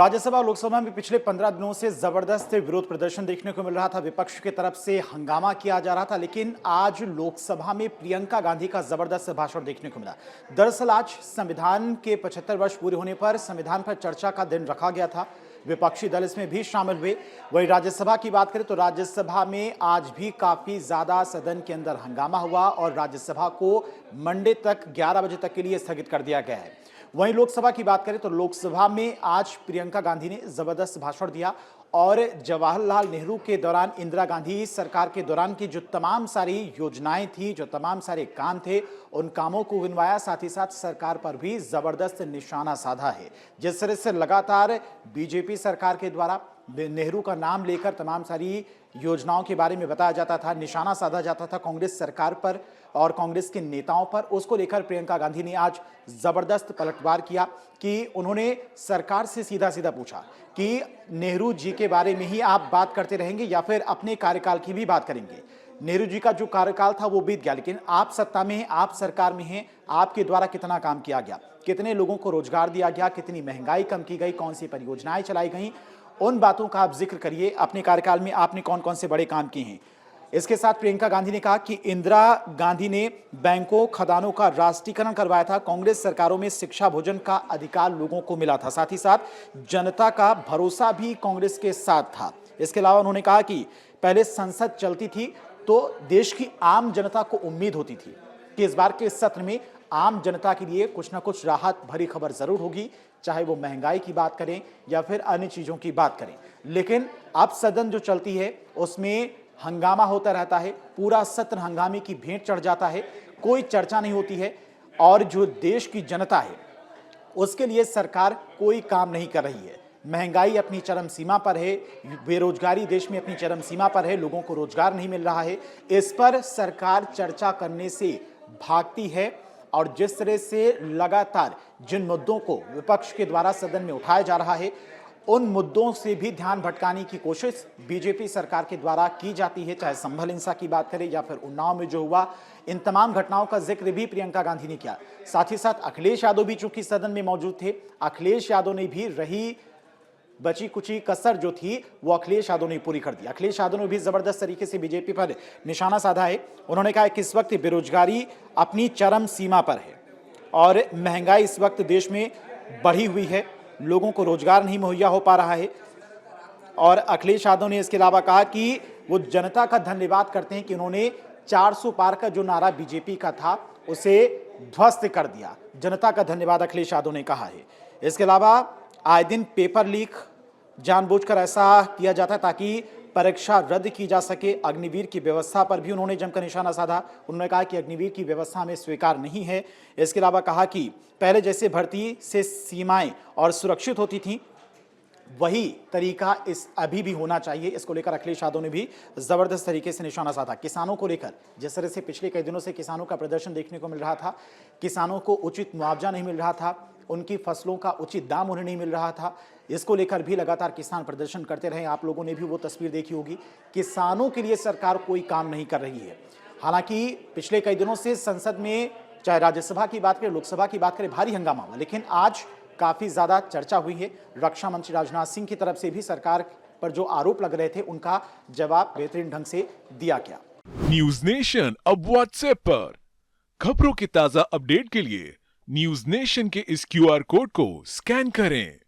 राज्यसभा और लोकसभा में पिछले 15 दिनों से जबरदस्त विरोध प्रदर्शन देखने को मिल रहा था। विपक्ष की तरफ से हंगामा किया जा रहा था, लेकिन आज लोकसभा में प्रियंका गांधी का जबरदस्त भाषण देखने को मिला। दरअसल आज संविधान के 75 वर्ष पूरे होने पर संविधान पर चर्चा का दिन रखा गया था। विपक्षी दल इसमें भी शामिल हुए। वहीं राज्यसभा की बात करें तो राज्यसभा में आज भी काफी ज्यादा सदन के अंदर हंगामा हुआ और राज्यसभा को मंडे तक 11 बजे तक के लिए स्थगित कर दिया गया है। वहीं लोकसभा की बात करें तो लोकसभा में आज प्रियंका गांधी ने जबरदस्त भाषण दिया और जवाहरलाल नेहरू के दौरान, इंदिरा गांधी सरकार के दौरान की जो तमाम सारी योजनाएं थी, जो तमाम सारे काम थे, उन कामों को गिनवाया। साथ ही साथ सरकार पर भी जबरदस्त निशाना साधा है। जिस तरह से लगातार बीजेपी सरकार के द्वारा नेहरू का नाम लेकर तमाम सारी योजनाओं के बारे में बताया जाता था, निशाना साधा जाता था कांग्रेस सरकार पर और कांग्रेस के नेताओं पर, उसको लेकर प्रियंका गांधी ने आज जबरदस्त पलटवार किया कि उन्होंने सरकार से सीधा सीधा पूछा कि नेहरू जी के बारे में ही आप बात करते रहेंगे या फिर अपने कार्यकाल की भी बात करेंगे। नेहरू जी का जो कार्यकाल था वो बीत गया, लेकिन आप सत्ता में हैं, आप सरकार में हैं, आपके द्वारा कितना काम किया गया, कितने लोगों को रोजगार दिया गया, कितनी महंगाई कम की गई, कौन सी परियोजनाएं चलाई गई, उन बातों का आप जिक्र करिए। अपने कार्यकाल में आपने कौन कौन से बड़े काम किए हैं। इसके साथ प्रियंका गांधी ने कहा कि इंदिरा गांधी ने बैंकों, खदानों का राष्ट्रीयकरण करवाया था। कांग्रेस सरकारों में शिक्षा, भोजन का अधिकार लोगों को मिला था। साथ ही साथ जनता का भरोसा भी कांग्रेस के साथ था। इसके अलावा उन्होंने कहा कि पहले संसद चलती थी तो देश की आम जनता को उम्मीद होती थी कि इस बार के सत्र में आम जनता के लिए कुछ ना कुछ राहत भरी खबर जरूर होगी, चाहे वो महंगाई की बात करें या फिर अन्य चीजों की बात करें। लेकिन अब सदन जो चलती है उसमें हंगामा होता रहता है, पूरा सत्र हंगामे की भेंट चढ़ जाता है, कोई चर्चा नहीं होती है और जो देश की जनता है उसके लिए सरकार कोई काम नहीं कर रही है। महंगाई अपनी चरम सीमा पर है, बेरोजगारी देश में अपनी चरम सीमा पर है, लोगों को रोजगार नहीं मिल रहा है। इस पर सरकार चर्चा करने से भागती है और जिस तरह से लगातार जिन मुद्दों को विपक्ष के द्वारा सदन में उठाया जा रहा है, उन मुद्दों से भी ध्यान भटकाने की कोशिश बीजेपी सरकार के द्वारा की जाती है। चाहे संभल हिंसा की बात करें या फिर उन्नाव में जो हुआ, इन तमाम घटनाओं का जिक्र भी प्रियंका गांधी ने किया। साथ ही साथ अखिलेश यादव भी चूंकि सदन में मौजूद थे, अखिलेश यादव ने भी रही बची कुची कसर जो थी वो अखिलेश यादव ने पूरी कर दी। अखिलेश यादव ने भी जबरदस्त तरीके से बीजेपी पर निशाना साधा है। उन्होंने कहा कि इस वक्त बेरोजगारी अपनी चरम सीमा पर है और महंगाई इस वक्त देश में बढ़ी हुई है, लोगों को रोजगार नहीं मुहैया हो पा रहा है। और अखिलेश यादव ने इसके अलावा कहा कि वो जनता का धन्यवाद करते हैं कि उन्होंने 400 पार का जो नारा बीजेपी का था उसे ध्वस्त कर दिया। जनता का धन्यवाद अखिलेश यादव ने कहा है। इसके अलावा आए दिन पेपर लीक जानबूझकर ऐसा किया जाता है ताकि परीक्षा रद्द की जा सके। अग्निवीर की व्यवस्था पर भी उन्होंने जमकर निशाना साधा। उन्होंने कहा कि अग्निवीर की व्यवस्था में स्वीकार नहीं है। इसके अलावा कहा कि पहले जैसे भर्ती से सीमाएं और सुरक्षित होती थीं, वही तरीका इस अभी भी होना चाहिए। इसको लेकर अखिलेश यादव ने भी जबरदस्त तरीके से निशाना साधा। किसानों को लेकर जिस तरह से पिछले कई दिनों से किसानों का प्रदर्शन देखने को मिल रहा था, किसानों को उचित मुआवजा नहीं मिल रहा था, उनकी फसलों का उचित दाम उन्हें नहीं मिल रहा था, इसको लेकर भी लगातार किसान प्रदर्शन करते रहे। आप लोगों ने भी वो तस्वीर देखी होगी। किसानों के लिए सरकार कोई काम नहीं कर रही है। हालांकि पिछले कई दिनों से संसद में, चाहे राज्यसभा की बात करें, लोकसभा की बात करें, भारी हंगामा हुआ, लेकिन आज काफी ज्यादा चर्चा हुई है। रक्षा मंत्री राजनाथ सिंह की तरफ से भी सरकार पर जो आरोप लग रहे थे उनका जवाब बेहतरीन ढंग से दिया गया। न्यूज नेशन अब व्हाट्सएप पर खबरों के ताजा अपडेट के लिए न्यूज नेशन के इस क्यूआर कोड को स्कैन करें।